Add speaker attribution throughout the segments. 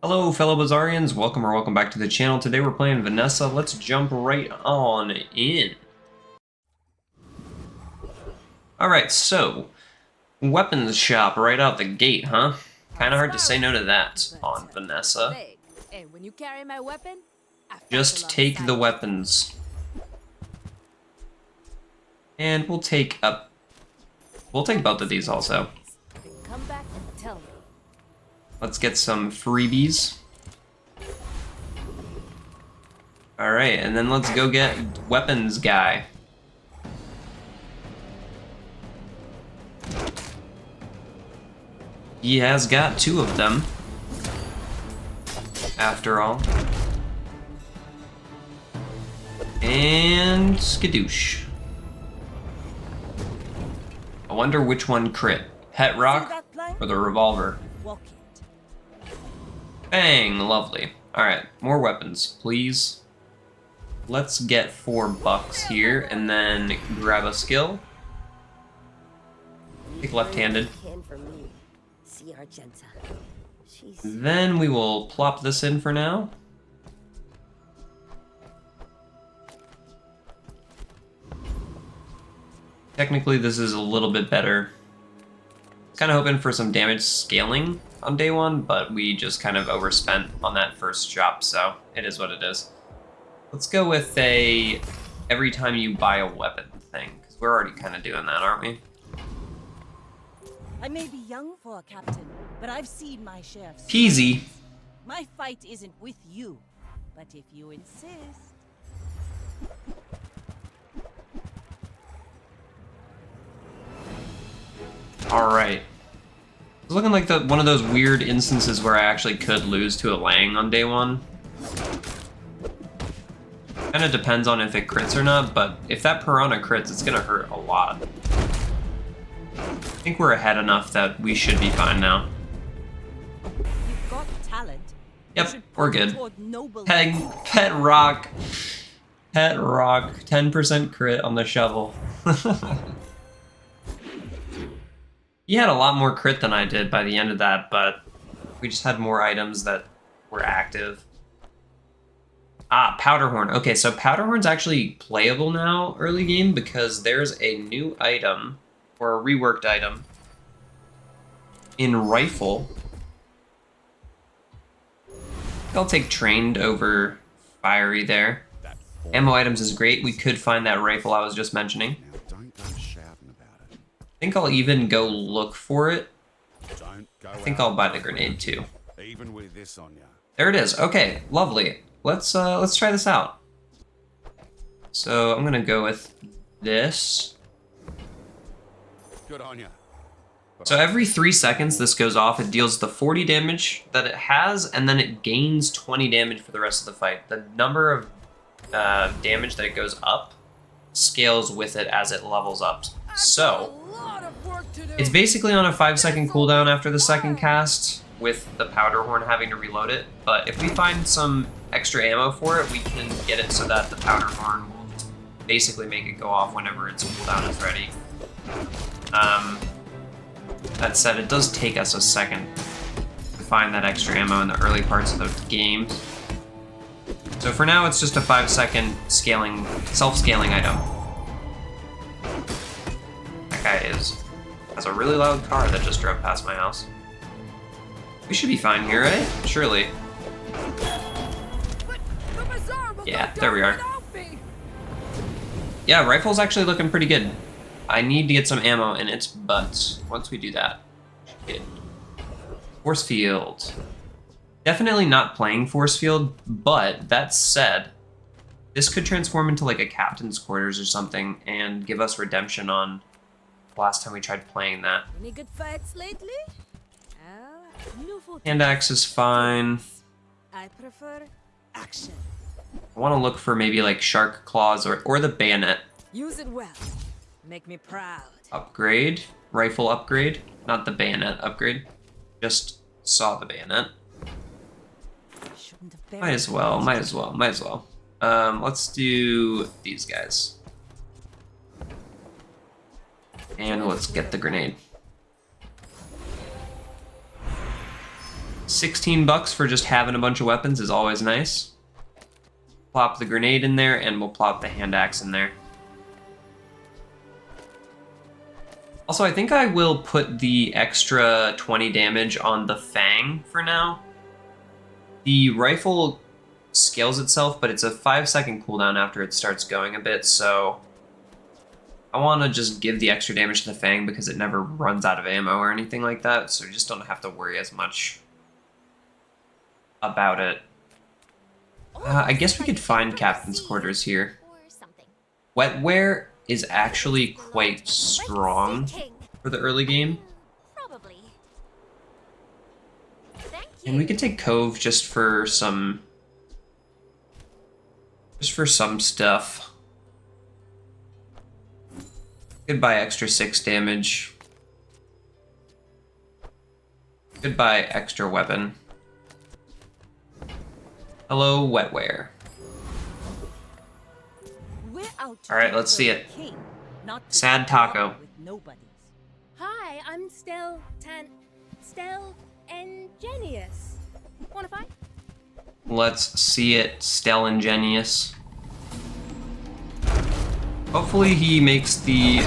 Speaker 1: Hello fellow Bazaarians, welcome back to the channel. Today we're playing Vanessa. Let's jump right on in. Alright, so, weapons shop right out the gate, huh? Kinda hard to say no to that on Vanessa.
Speaker 2: Hey, when you carry my weapon,
Speaker 1: Just take the weapons. And we'll take both of these also.
Speaker 2: Come back and tell me.
Speaker 1: Let's get some freebies. Alright, and then let's go get weapons guy. He has got two of them, after all. And skadoosh. I wonder which one crit. Pet rock or the revolver? Bang, lovely. Alright, more weapons, please. Let's get $4 here and then grab a skill. Take left-handed. Then we will plop this in for now. Technically, this is a little bit better. Kind of hoping for some damage scaling on day one, but we just kind of overspent on that first shop, so it is what it is. Let's go with a every time you buy a weapon thing, because we're already kind of doing that, aren't we?
Speaker 3: I may be young for a captain, but I've seen my share of
Speaker 1: Peasy.
Speaker 3: My fight isn't with you, but if you insist.
Speaker 1: Alright. It's looking like one of those weird instances where I actually could lose to a Lang on day one. Kind of depends on if it crits or not, but if that Piranha crits, it's gonna hurt a lot. I think we're ahead enough that we should be fine now.
Speaker 3: You've got talent.
Speaker 1: Yep, we're good. Pet rock. Pet rock. 10% crit on the shovel. He had a lot more crit than I did by the end of that, but we just had more items that were active. Ah, Powderhorn. Okay, so Powderhorn's actually playable now early game because there's a new item, or a reworked item, in Rifle. I'll take Trained over Fiery there. Ammo items is great. We could find that rifle I was just mentioning. I think I'll even go look for it. I think I'll buy the grenade too.
Speaker 4: Even with this on ya.
Speaker 1: There it is. Okay, lovely. Let's try this out. So I'm gonna go with this.
Speaker 4: Good on ya.
Speaker 1: So every 3 seconds this goes off, it deals the 40 damage that it has, and then it gains 20 damage for the rest of the fight. The number of damage that it goes up scales with it as it levels up. So it's basically on a 5-second cooldown after the second cast, with the Powderhorn having to reload it. But if we find some extra ammo for it, we can get it so that the Powderhorn will basically make it go off whenever its cooldown is ready. That said, it does take us a second to find that extra ammo in the early parts of the game. So for now, it's just a 5-second scaling, self-scaling item. That guy has a really loud car that just drove past my house. We should be fine here, right? Surely. Yeah, there we are. Yeah, rifle's actually looking pretty good. I need to get some ammo in its butt. Once we do that, good. Force field. Definitely not playing force field, but that said, this could transform into like a captain's quarters or something and give us redemption on last time we tried playing that.
Speaker 2: Any good fights lately?
Speaker 1: Hand axe is fine.
Speaker 2: I prefer action.
Speaker 1: I want to look for maybe like shark claws or the bayonet.
Speaker 2: Use it well. Make me proud.
Speaker 1: Upgrade. Rifle upgrade. Not the bayonet upgrade. Just saw the bayonet. Might as well. Let's do these guys. And let's get the grenade. $16 for just having a bunch of weapons is always nice. Plop the grenade in there, and we'll plop the hand axe in there. Also, I think I will put the extra 20 damage on the Fang for now. The rifle scales itself, but it's a 5-second cooldown after it starts going a bit, so I want to just give the extra damage to the Fang because it never runs out of ammo or anything like that, so you just don't have to worry as much about it. I guess we could find Captain's Quarters here. Wetware is actually quite strong for the early game.
Speaker 5: Probably.
Speaker 1: And we could take Cove just for some stuff. Goodbye extra 6 damage. Goodbye extra weapon. Hello, Wetware.
Speaker 3: We're out to
Speaker 1: All right,
Speaker 3: get
Speaker 1: let's see
Speaker 3: for the
Speaker 1: it.
Speaker 3: king, not to
Speaker 1: Sad
Speaker 3: squabble
Speaker 1: taco.
Speaker 3: with nobodies.
Speaker 5: Hi, I'm Stel Ingenious. Wanna fight?
Speaker 1: Let's see it, Stellingenious. Hopefully he makes the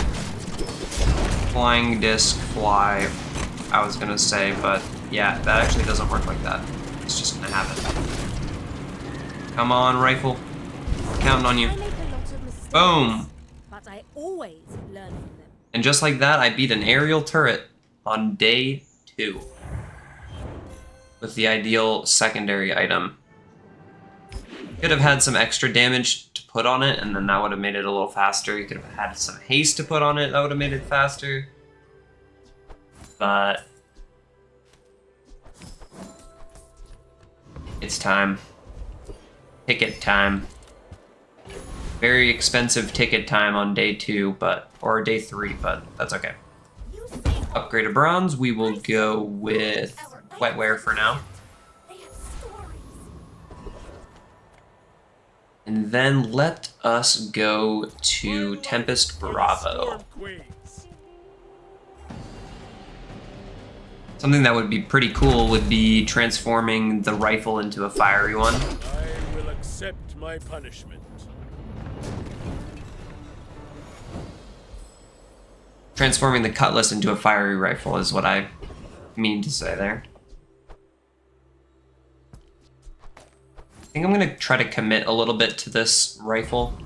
Speaker 1: flying disc fly, I was gonna say, but yeah, that actually doesn't work like that. It's just gonna happen. Come on, rifle. We're counting on you.
Speaker 5: I make a lot of mistakes.
Speaker 1: Boom!
Speaker 5: But I always learn from them.
Speaker 1: And just like that, I beat an aerial turret on day 2. With the ideal secondary item. Could have had some extra damage to put on it, and then that would have made it a little faster. You could have had some haste to put on it, that would have made it faster. But it's time. Ticket time. Very expensive ticket time on day 2, or day 3, but that's okay. Upgrade to bronze, we will go with Wetware for now. And then let us go to Tempest Bravo. Something that would be pretty cool would be transforming the rifle into a fiery one.
Speaker 6: I will accept my punishment.
Speaker 1: Transforming the cutlass into a fiery rifle is what I mean to say there. I think I'm going to try to commit a little bit to this rifle.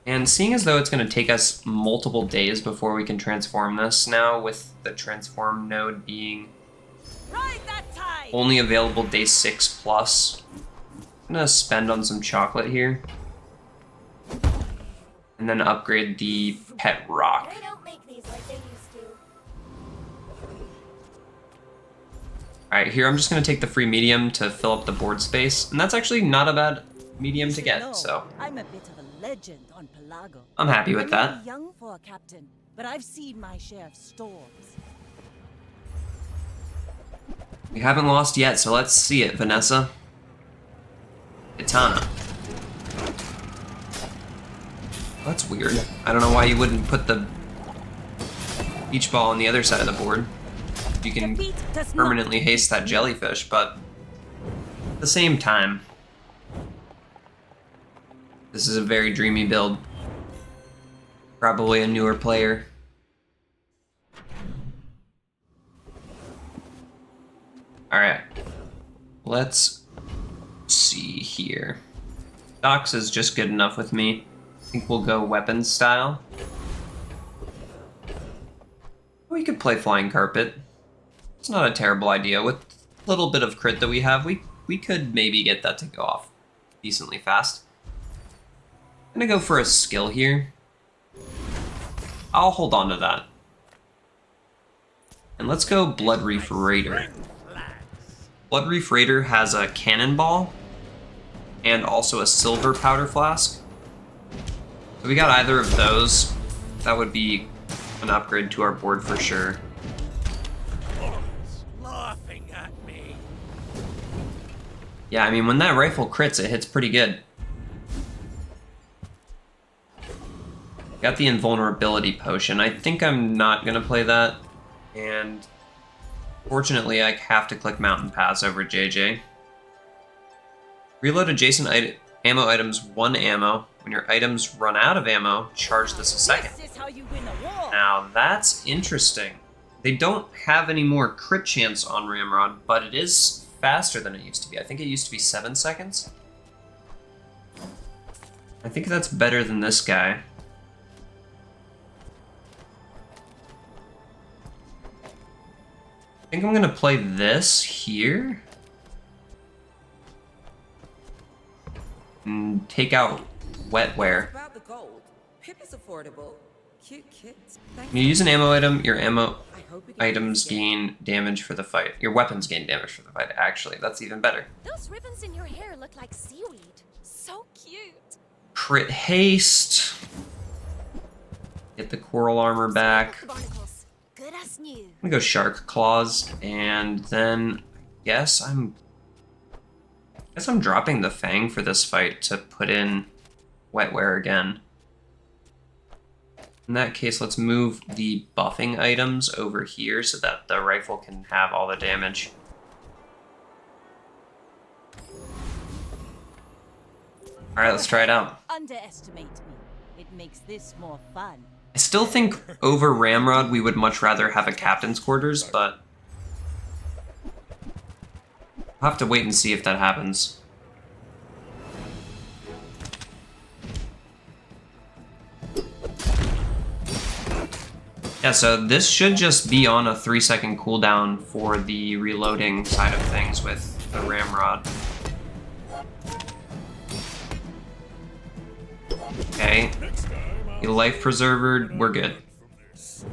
Speaker 1: And seeing as though it's going to take us multiple days before we can transform this now, with the transform node being
Speaker 3: Ride that tide!
Speaker 1: only available day 6 plus, I'm going to spend on some chocolate here. And then upgrade the pet rock.
Speaker 5: They don't make these like they used to.
Speaker 1: Alright, here I'm just going to take the free medium to fill up the board space. And that's actually not a bad medium to
Speaker 3: You
Speaker 1: get,
Speaker 3: know,
Speaker 1: so
Speaker 3: I'm a bit of a legend on Pelago.
Speaker 1: I'm happy
Speaker 3: I
Speaker 1: with
Speaker 3: may
Speaker 1: that.
Speaker 3: be young for a captain, but I've seen my share of storms.
Speaker 1: We haven't lost yet, so let's see it, Vanessa. Katana. That's weird. I don't know why you wouldn't put the beach ball on the other side of the board. You can
Speaker 3: Defeat does not
Speaker 1: permanently haste that jellyfish, but at the same time, this is a very dreamy build. Probably a newer player. Alright. Let's see here. Docs is just good enough with me. I think we'll go weapons style. We could play flying carpet. It's not a terrible idea. With a little bit of crit that we have, we could maybe get that to go off decently fast. I'm gonna go for a skill here. I'll hold on to that. And let's go Blood Reef Raider. Blood Reef Raider has a cannonball and also a silver powder flask. So we got either of those. That would be an upgrade to our board for sure.
Speaker 6: Laughing at me.
Speaker 1: Yeah, I mean, when that rifle crits, it hits pretty good. Got the invulnerability potion. I think I'm not gonna play that. And fortunately, I have to click Mountain Pass over JJ. Reload adjacent ammo items 1 ammo. When your items run out of ammo, charge this a second.
Speaker 3: This is how you win a war.
Speaker 1: Now that's interesting. They don't have any more crit chance on Ramrod, but it is faster than it used to be. I think it used to be 7 seconds. I think that's better than this guy. I think I'm gonna play this here. And take out wetware.
Speaker 7: About the gold. Pip is affordable. Cute kids.
Speaker 1: When you use an ammo item, your ammo
Speaker 7: I hope we get
Speaker 1: items
Speaker 7: this again.
Speaker 1: gain damage for the fight. Your weapons gain damage for the fight, actually. That's even better.
Speaker 5: Those ribbons in your hair look like seaweed. So cute.
Speaker 1: Crit haste. Get the coral armor back. I'm
Speaker 5: Barnacles. Good as new.
Speaker 1: gonna go shark claws, and then I guess I'm dropping the fang for this fight to put in wetware again. In that case, let's move the buffing items over here so that the rifle can have all the damage. Alright, let's try it out.
Speaker 3: Underestimate me. It makes this more fun.
Speaker 1: I still think over Ramrod we would much rather have a captain's quarters, but I'll have to wait and see if that happens. Yeah, so this should just be on a 3-second cooldown for the reloading side of things with the Ramrod. Okay. The life preserver, we're good. This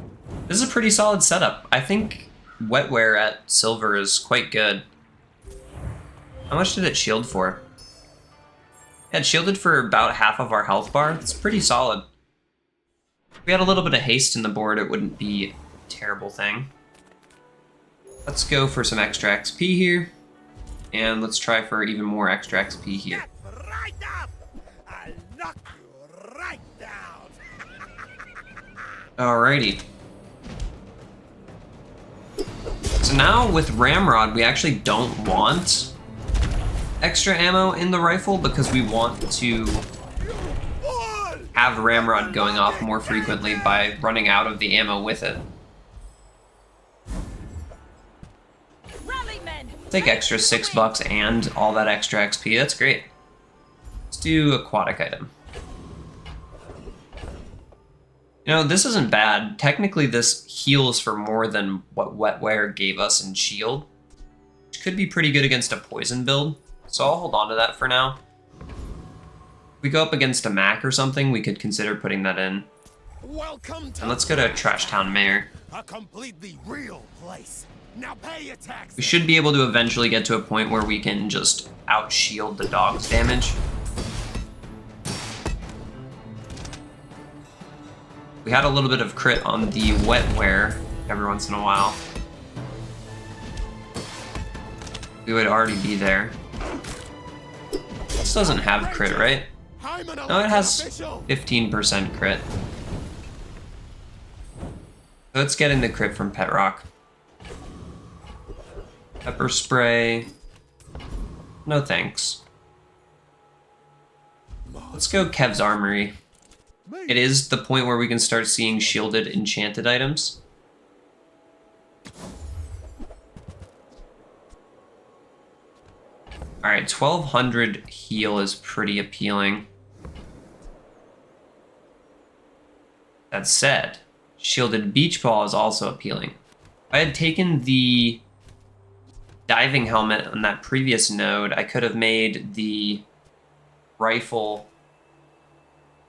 Speaker 1: is a pretty solid setup. I think wetware at silver is quite good. How much did it shield for? Yeah, it shielded for about half of our health bar. It's pretty solid. If we had a little bit of haste in the board, it wouldn't be a terrible thing. Let's go for some extra XP here. And let's try for even more extra XP here.
Speaker 6: Right up! I'll knock you right down!
Speaker 1: Alrighty. So now with Ramrod, we actually don't want extra ammo in the rifle because we want to have Ramrod going off more frequently by running out of the ammo with it.
Speaker 3: Rally, men!
Speaker 1: Take extra $6 and all that extra XP, that's great. Let's do aquatic item. You know, this isn't bad. Technically this heals for more than what wetware gave us in shield, which could be pretty good against a poison build, so I'll hold on to that for now. If we go up against a Mac or something, we could consider putting that in.
Speaker 6: Welcome to
Speaker 1: And let's go to Trash Town Mayor.
Speaker 6: a completely real place. Now pay your taxes.
Speaker 1: We should be able to eventually get to a point where we can just out-shield the dog's damage. We had a little bit of crit on the wetware every once in a while. We would already be there. This doesn't have crit, right?
Speaker 6: I'm an
Speaker 1: No, it has
Speaker 6: official.
Speaker 1: 15% crit. Let's get in the crit from Pet Rock. Pepper spray. No thanks. Let's go Kev's Armory. It is the point where we can start seeing shielded enchanted items. Alright, 1200 heal is pretty appealing. That said, shielded beach ball is also appealing. If I had taken the diving helmet on that previous node, I could have made the rifle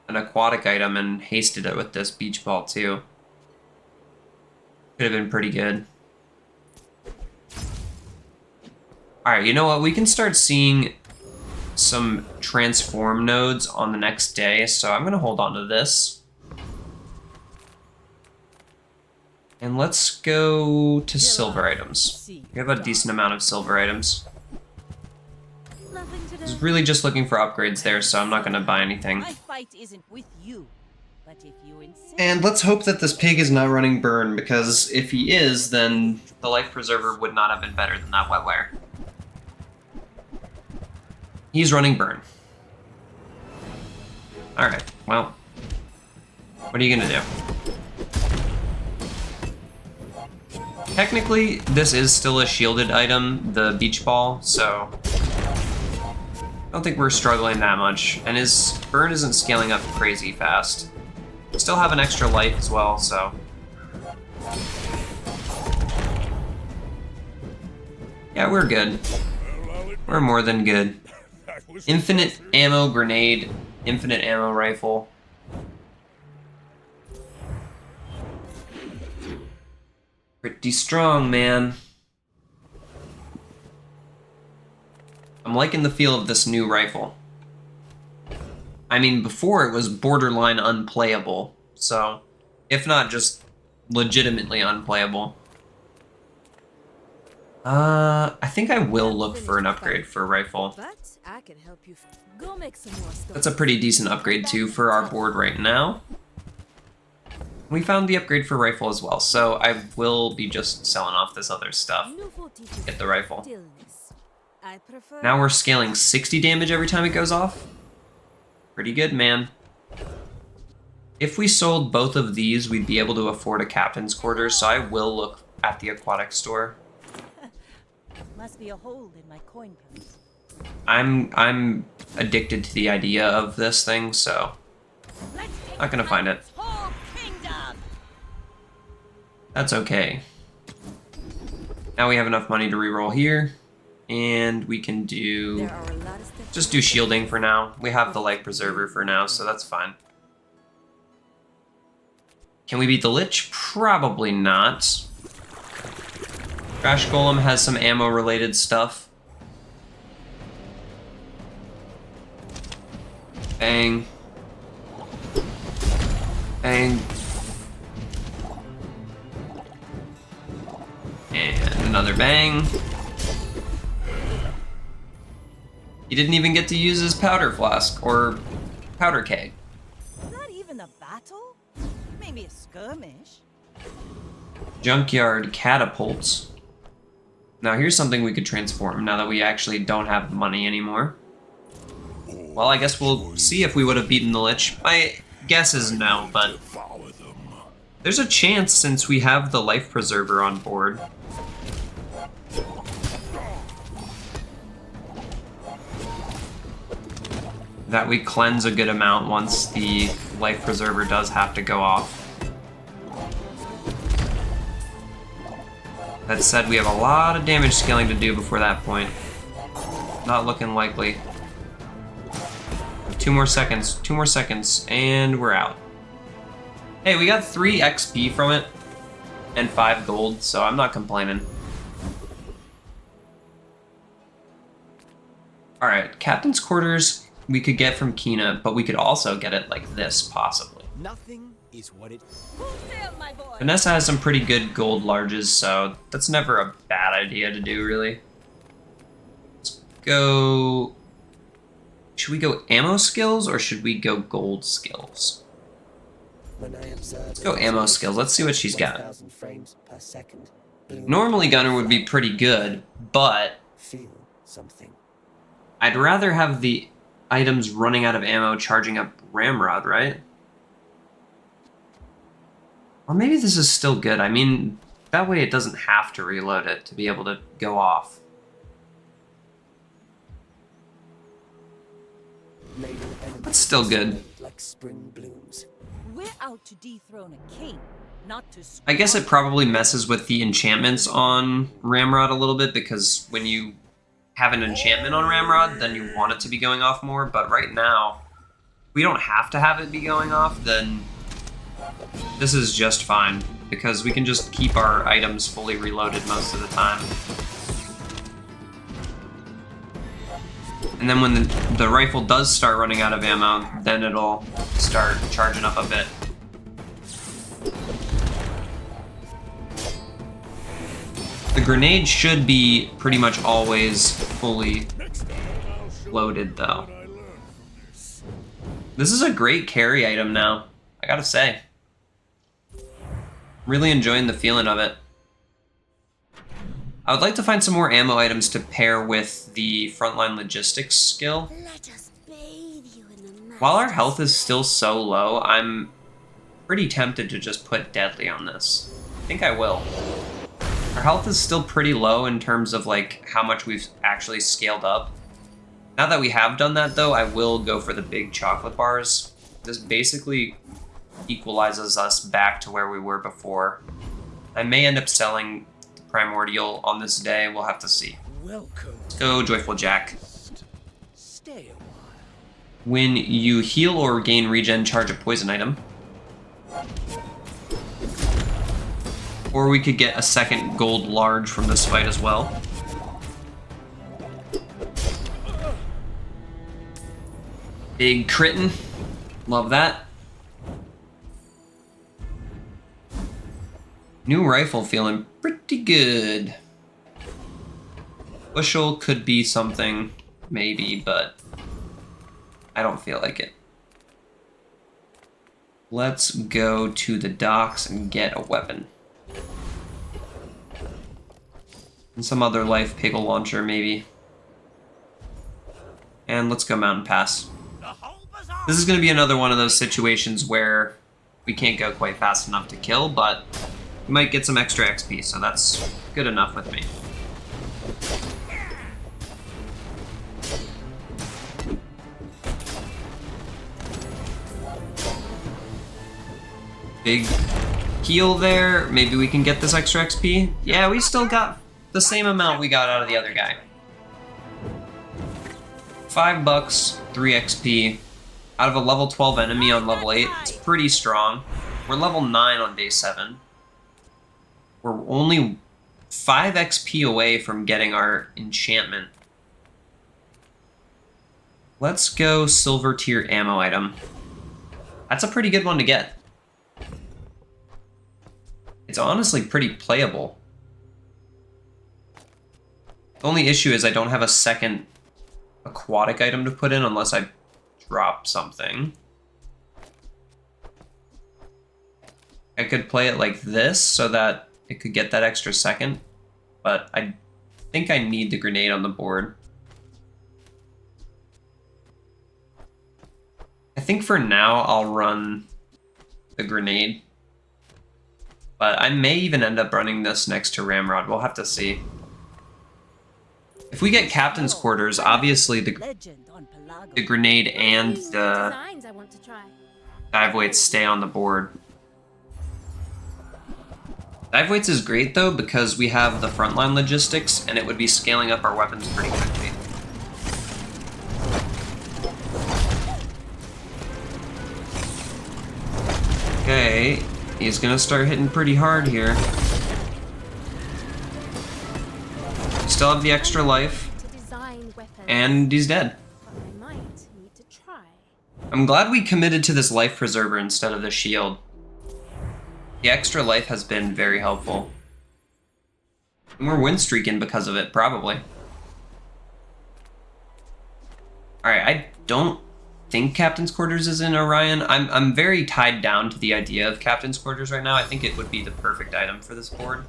Speaker 1: an aquatic item and hasted it with this beach ball too. Could have been pretty good. Alright, you know what? We can start seeing some transform nodes on the next day, so I'm going to hold on to this. And let's go to silver items. We have a decent amount of silver items.
Speaker 2: Nothing to
Speaker 1: I was
Speaker 2: do.
Speaker 1: really just looking for upgrades there, so I'm not going to buy anything.
Speaker 3: My fight isn't with you, but But if you insist,
Speaker 1: And let's hope that this pig is not running burn, because if he is, then the life preserver would not have been better than that wet wire. He's running burn. Alright, well, what are you gonna do? Technically, this is still a shielded item, the beach ball, so I don't think we're struggling that much. And his burn isn't scaling up crazy fast. Still have an extra life as well, so. Yeah, we're good. We're more than good. Infinite ammo grenade, infinite ammo rifle. Pretty strong, man. I'm liking the feel of this new rifle. I mean, before it was borderline unplayable, so if not just legitimately unplayable. I think I will look for an upgrade for a rifle.
Speaker 2: But I can help you. Go make some more stuff.
Speaker 1: That's a pretty decent upgrade too for our board right now. We found the upgrade for rifle as well, so I will be just selling off this other stuff. Get the rifle.
Speaker 2: Stillness. I prefer.
Speaker 1: Now we're scaling 60 damage every time it goes off. Pretty good, man. If we sold both of these, we'd be able to afford a captain's quarters, so I will look at the aquatic store.
Speaker 3: must be a hole in my coin purse.
Speaker 1: I'm addicted to the idea of this thing, so not gonna find it.
Speaker 3: Whole kingdom.
Speaker 1: That's okay. Now we have enough money to reroll here, and we can do
Speaker 2: There are a lot of steps.
Speaker 1: just do shielding for now. We have the life preserver for now, so that's fine. Can we beat the Lich? Probably not. Crash Golem has some ammo-related stuff. Bang. Bang. And another bang. He didn't even get to use his powder flask or powder keg.
Speaker 3: Not even a battle? Maybe a skirmish.
Speaker 1: Junkyard catapults. Now here's something we could transform now that we actually don't have money anymore. Well, I guess we'll see if we would have beaten the Lich. My guess is no, but there's a chance since we have the life preserver on board. That we cleanse a good amount once the life preserver does have to go off. That said, we have a lot of damage scaling to do before that point. Not looking likely. 2 more seconds, and we're out. Hey, we got 3 XP from it, and 5 gold, so I'm not complaining. Alright, Captain's Quarters we could get from Kina, but we could also get it like this, possibly.
Speaker 6: Nothing is what it.
Speaker 3: Who failed my boy?
Speaker 1: Vanessa has some pretty good gold larges, so that's never a bad idea to do, really. Let's go... Should we go ammo skills, or should we go gold skills? Let's go ammo skills. Let's see what she's got. Normally Gunner would be pretty good, but I'd rather have the items running out of ammo charging up Ramrod, right? Or maybe this is still good. I mean, that way it doesn't have to reload it to be able to go off. That's still good.
Speaker 3: Like spring blooms. We're out to dethrone a king, not to.
Speaker 1: I guess it probably messes with the enchantments on Ramrod a little bit, because when you have an enchantment on Ramrod, then you want it to be going off more, but right now, we don't have to have it be going off, then this is just fine, because we can just keep our items fully reloaded most of the time. And then when the rifle does start running out of ammo, then it'll start charging up a bit. The grenade should be pretty much always fully loaded, though. This is a great carry item now. I gotta say. Really enjoying the feeling of it. I would like to find some more ammo items to pair with the frontline logistics skill.
Speaker 2: Let us bathe you in the
Speaker 1: While our health is still so low, I'm pretty tempted to just put deadly on this. I think I will. Our health is still pretty low in terms of like how much we've actually scaled up. Now that we have done that though, I will go for the big chocolate bars. This basically equalizes us back to where we were before. I may end up selling the primordial on this day, we'll have to see.
Speaker 6: Welcome.
Speaker 1: Let's go Joyful Jack.
Speaker 6: Stay a while.
Speaker 1: When you heal or gain regen, charge a poison item. Or we could get a second gold large from this fight as well. Big crittin'. Love that. New rifle feeling pretty good. Bushel could be something, maybe, but I don't feel like it. Let's go to the docks and get a weapon. And some other life pickle launcher, maybe. And let's go Mountain Pass.
Speaker 6: The whole bazaar.
Speaker 1: This is going to be another one of those situations where we can't go quite fast enough to kill, but we might get some extra XP, so that's good enough with me. Big heal there. Maybe we can get this extra XP. Yeah, we still got the same amount we got out of the other guy. $5, 3 XP. Out of a level 12 enemy on level 8, it's pretty strong. We're level 9 on day 7. We're only 5 XP away from getting our enchantment. Let's go silver tier ammo item. That's a pretty good one to get. It's honestly pretty playable. The only issue is I don't have a second aquatic item to put in unless I drop something. I could play it like this so that it could get that extra second, but I think I need the grenade on the board. I think for now I'll run the grenade, but I may even end up running this next to Ramrod. We'll have to see. If we get Captain's Quarters, obviously the
Speaker 3: Legend on Pelago.
Speaker 1: grenade and the
Speaker 5: Designs I want to try.
Speaker 1: dive weights stay on the board. Dive weights is great though because we have the frontline logistics and it would be scaling up our weapons pretty quickly. Okay, he's gonna start hitting pretty hard here. Still have the extra life,
Speaker 5: To design weapons,
Speaker 1: and he's dead.
Speaker 5: but I might need to try.
Speaker 1: I'm glad we committed to this life preserver instead of the shield. The extra life has been very helpful. And we're win streaking because of it, probably. Alright, I don't think Captain's Quarters is in Orion. I'm very tied down to the idea of Captain's Quarters right now. I think it would be the perfect item for this board.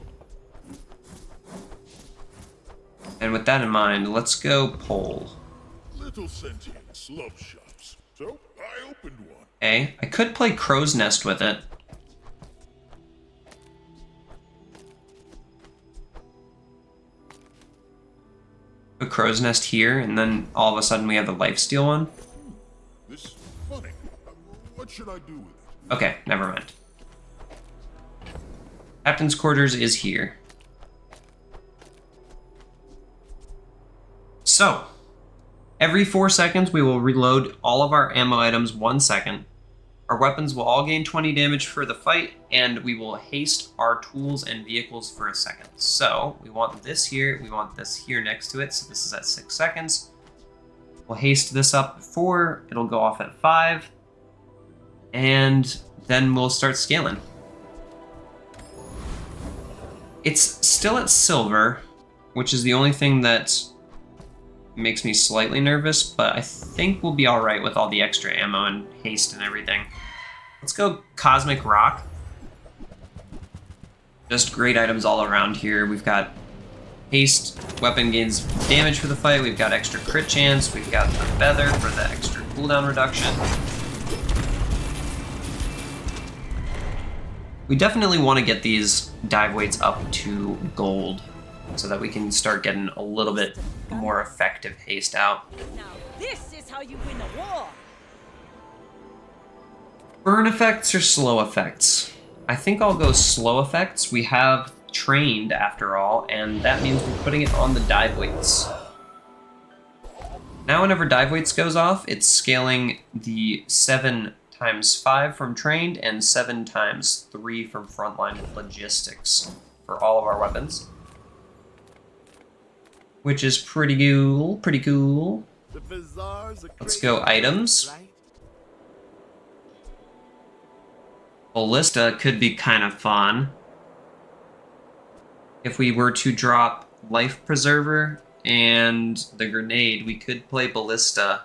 Speaker 1: And with that in mind, let's go poll.
Speaker 8: Little sentients love shops, so I opened one.
Speaker 1: Okay, I could play Crow's Nest with it. Put Crow's Nest here, and then all of a sudden we have the lifesteal one.
Speaker 8: This is funny. What should I do with it?
Speaker 1: Okay, never mind. Captain's Quarters is here. So, every 4 seconds we will reload all of our ammo items 1 second. Our weapons will all gain 20 damage for the fight, and we will haste our tools and vehicles for a second. So, we want this here, we want this here next to it, so this is at 6 seconds. We'll haste this up at 4, it'll go off at 5, and then we'll start scaling. It's still at silver, which is the only thing that makes me slightly nervous, but I think we'll be alright with all the extra ammo and haste and everything. Let's go Cosmic Rock. Just great items all around here. We've got haste, weapon gains damage for the fight. We've got extra crit chance. We've got the feather for the extra cooldown reduction. We definitely want to get these dive weights up to gold so that we can start getting a little bit more effective haste out.
Speaker 3: Now this is how you win a war.
Speaker 1: Burn effects or slow effects? I think I'll go slow effects. We have trained after all, and that means we're putting it on the dive weights. Now whenever dive weights goes off, it's scaling the 7 times 5 from trained and 7 times 3 from frontline logistics for all of our weapons. Which is pretty cool, pretty cool.
Speaker 6: The bazaar's a
Speaker 1: Let's
Speaker 6: crazy
Speaker 1: go
Speaker 6: place,
Speaker 1: items.
Speaker 6: right?
Speaker 1: Ballista could be kind of fun. If we were to drop Life Preserver and the grenade, we could play Ballista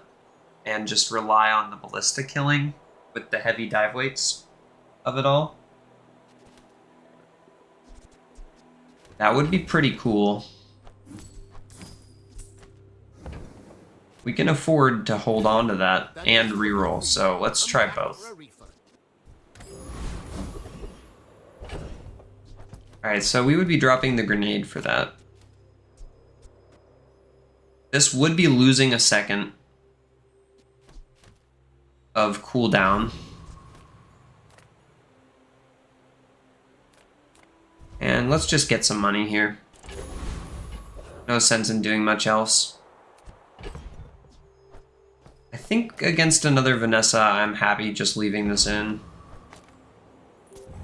Speaker 1: and just rely on the Ballista killing with the heavy dive weights of it all. That would be pretty cool. We can afford to hold on to that and reroll, so let's try both. Alright, so we would be dropping the grenade for that. This would be losing a second of cooldown. And let's just get some money here. No sense in doing much else. I think against another Vanessa, I'm happy just leaving this in.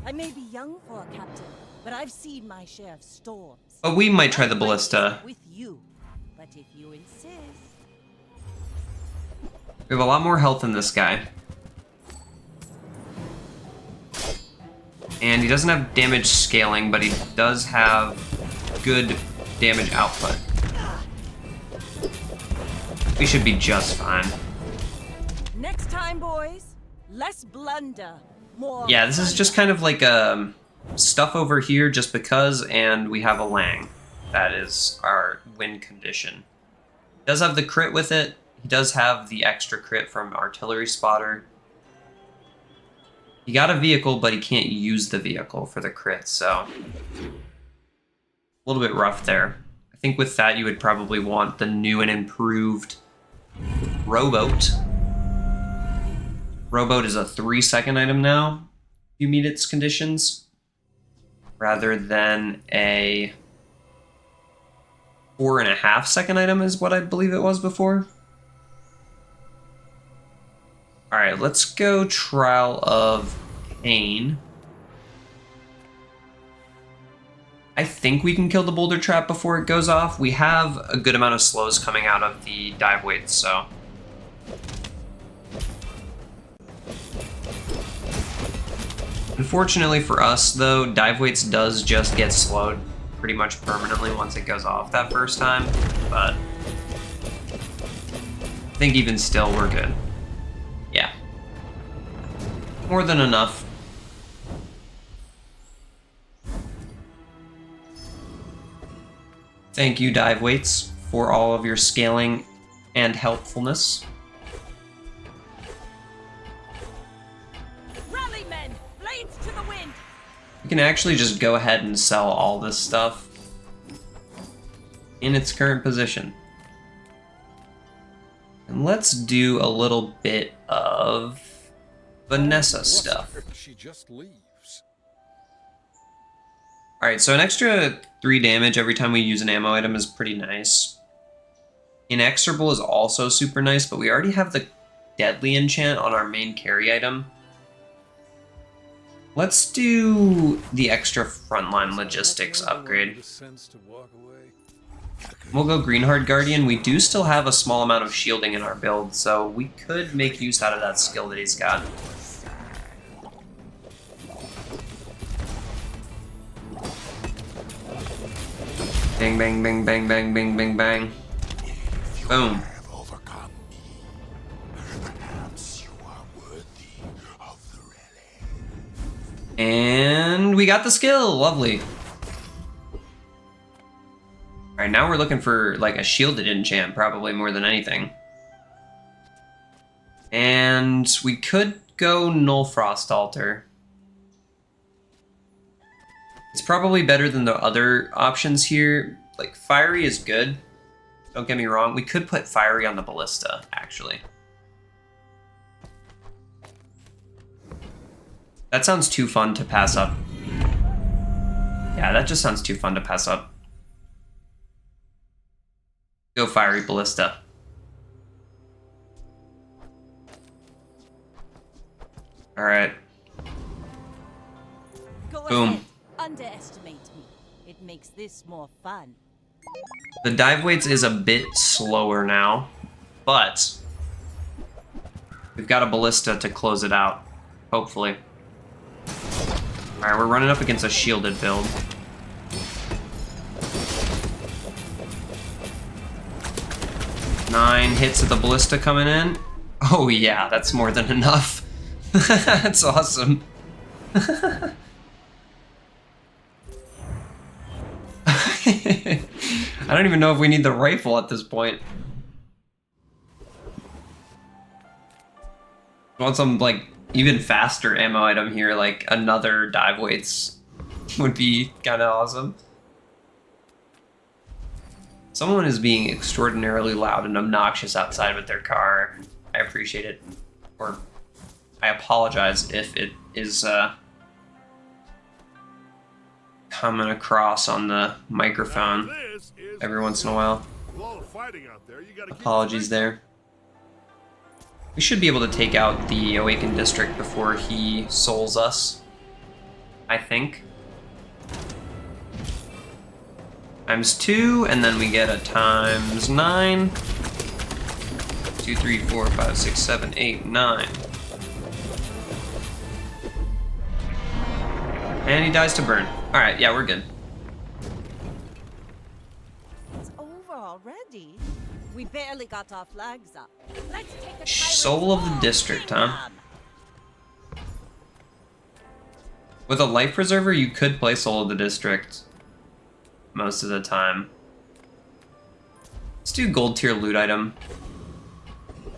Speaker 3: I may be young for a captain, but I've seen my share of storms.
Speaker 1: But we might try the
Speaker 3: I might
Speaker 1: Ballista.
Speaker 3: stick with you, but if you insist.
Speaker 1: We have a lot more health than this guy. And he doesn't have damage scaling, but he does have good damage output. We should be just fine.
Speaker 3: Next time, boys, less blunder, more.
Speaker 1: Yeah, this is just kind of like stuff over here just because, and we have a Lang. That is our win condition. He does have the crit with it. He does have the extra crit from Artillery Spotter. He got a vehicle, but he can't use the vehicle for the crit, so a little bit rough there. I think with that, you would probably want the new and improved Rowboat. Rowboat is a 3-second item now, if you meet its conditions, rather than a 4.5-second item is what I believe it was before. Alright, let's go Trial of Pain. I think we can kill the boulder trap before it goes off. We have a good amount of slows coming out of the dive weights, so. Unfortunately for us, though, dive weights does just get slowed pretty much permanently once it goes off that first time, but I think even still, we're good. Yeah. More than enough. Thank you, dive weights, for all of your scaling and helpfulness.
Speaker 3: Rally, men! Blades to the wind!
Speaker 1: We can actually just go ahead and sell all this stuff in its current position. And let's do a little bit of Vanessa stuff.
Speaker 4: She just leaves.
Speaker 1: Alright, so an extra 3 damage every time we use an ammo item is pretty nice. Inexorable is also super nice, but we already have the Deadly enchant on our main carry item. Let's do the extra frontline logistics upgrade. We'll go Greenheart Guardian. We do still have a small amount of shielding in our build, so we could make use out of that skill that he's got. Bang, bang, bang, bang, bang, bang, bang, bang. Boom.
Speaker 8: Have overcome me. Perhaps you are worthy of the relic.
Speaker 1: And we got the skill. Lovely. Alright, now we're looking for like a shielded enchant, probably more than anything. And we could go Null Frost Altar. It's probably better than the other options here. Like, Fiery is good. Don't get me wrong. We could put Fiery on the Ballista, actually. That sounds too fun to pass up. Yeah, that just sounds too fun to pass up. Go Fiery Ballista. Alright.
Speaker 3: Go
Speaker 1: Boom.
Speaker 3: ahead. Underestimate me. It makes this more fun.
Speaker 1: The dive weights is a bit slower now, but we've got a Ballista to close it out, hopefully. Alright, we're running up against a shielded build. Nine hits of the Ballista coming in. Oh yeah, that's more than enough. That's awesome. I don't even know if we need the rifle at this point. I want some, like, even faster ammo item here, like another dive weights would be kind of awesome. Someone is being extraordinarily loud and obnoxious outside with their car. I appreciate it. Or I apologize if it is coming across on the microphone every once in a while. Apologies there. We should be able to take out the Awakened District before he souls us, I think. ×2, and then we get a ×9. 2, 3, 4, 5, 6, 7, 8, 9. And he dies to burn. Alright, yeah, we're good.
Speaker 3: It's over already. We barely got our flags up. Let's take the
Speaker 1: Soul of the District, huh? With a life preserver, you could play Soul of the District most of the time. Let's do gold tier loot item.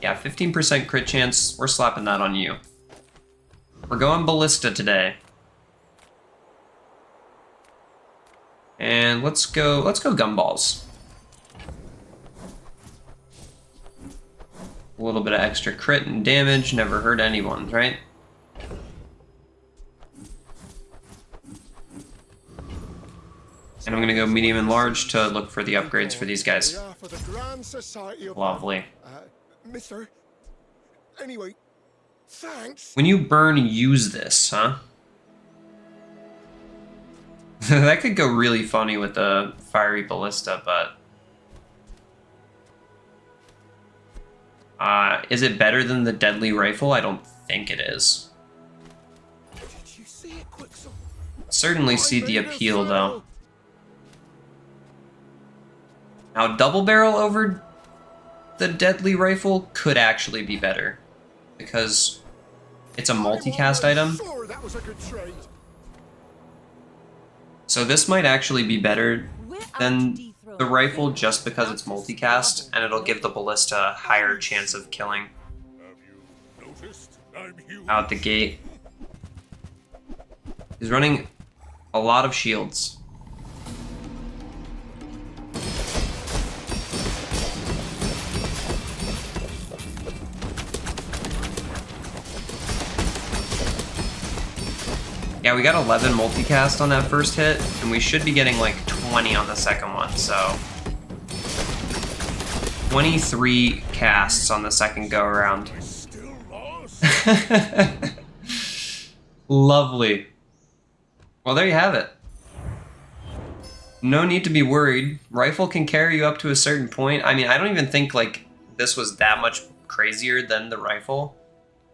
Speaker 1: Yeah, 15% crit chance. We're slapping that on you. We're going Ballista today. And let's go gumballs. A little bit of extra crit and damage, never hurt anyone, right? And I'm gonna go medium and large to look for the upgrades for these guys. Lovely.
Speaker 6: Mister. Anyway, thanks.
Speaker 1: When you burn, use this, huh? That could go really funny with the Fiery Ballista, but... is it better than the Deadly Rifle? I don't think it is.
Speaker 6: Did you see it, Quicksilver?
Speaker 1: Certainly see the appeal, though. Now, double barrel over the Deadly Rifle could actually be better, because it's a multicast item.
Speaker 6: Sure, that was a good trade.
Speaker 1: So this might actually be better than the rifle just because it's multicast, and it'll give the Ballista a higher chance of killing out the gate. He's running a lot of shields. Yeah, we got 11 multicast on that first hit, and we should be getting like 20 on the second one, so 23 casts on the second go around. Lovely. Well, there you have it. No need to be worried. Rifle can carry you up to a certain point. I mean, I don't even think like this was that much crazier than the rifle.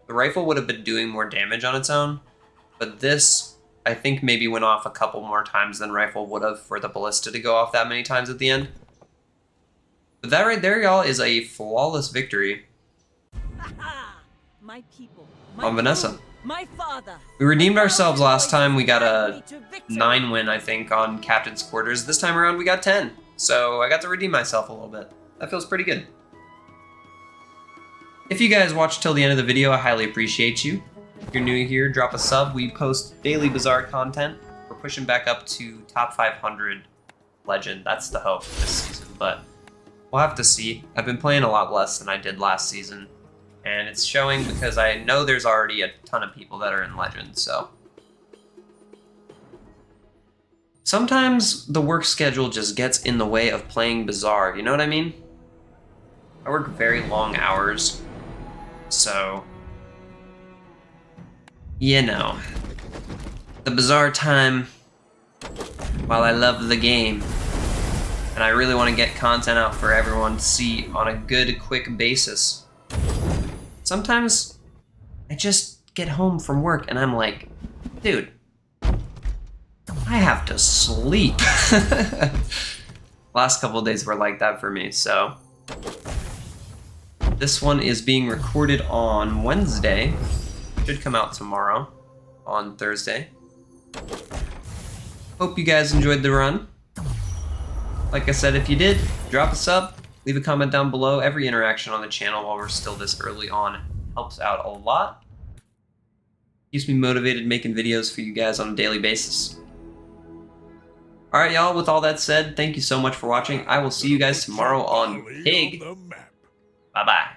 Speaker 1: The rifle would have been doing more damage on its own. But this, I think, maybe went off a couple more times than rifle would have for the Ballista to go off that many times at the end. But that right there, y'all, is a flawless victory
Speaker 3: My people.
Speaker 1: on Vanessa.
Speaker 3: My father.
Speaker 1: We redeemed ourselves last time. We got
Speaker 3: Guide
Speaker 1: a
Speaker 3: me to victory.
Speaker 1: 9 win, I think, on Captain's Quarters. This time around, we got 10. So I got to redeem myself a little bit. That feels pretty good. If you guys watched till the end of the video, I highly appreciate you. If you're new here, drop a sub. We post daily Bazaar content. We're pushing back up to top 500 legend. That's the hope this season, but we'll have to see. I've been playing a lot less than I did last season, and it's showing because I know there's already a ton of people that are in legend, so. Sometimes the work schedule just gets in the way of playing Bazaar, you know what I mean? I work very long hours, so, you know. The Bazaar time, while I love the game, and I really want to get content out for everyone to see on a good, quick basis, sometimes I just get home from work and I'm like, dude, I have to sleep. Last couple of days were like that for me, so. This one is being recorded on Wednesday. Should come out tomorrow on Thursday. Hope you guys enjoyed the run. Like I said, if you did, drop a sub, leave a comment down below. Every interaction on the channel while we're still this early on helps out a lot. Keeps me motivated making videos for you guys on a daily basis. Alright y'all, with all that said, thank you so much for watching. I will see you guys tomorrow on Pig. Bye-bye.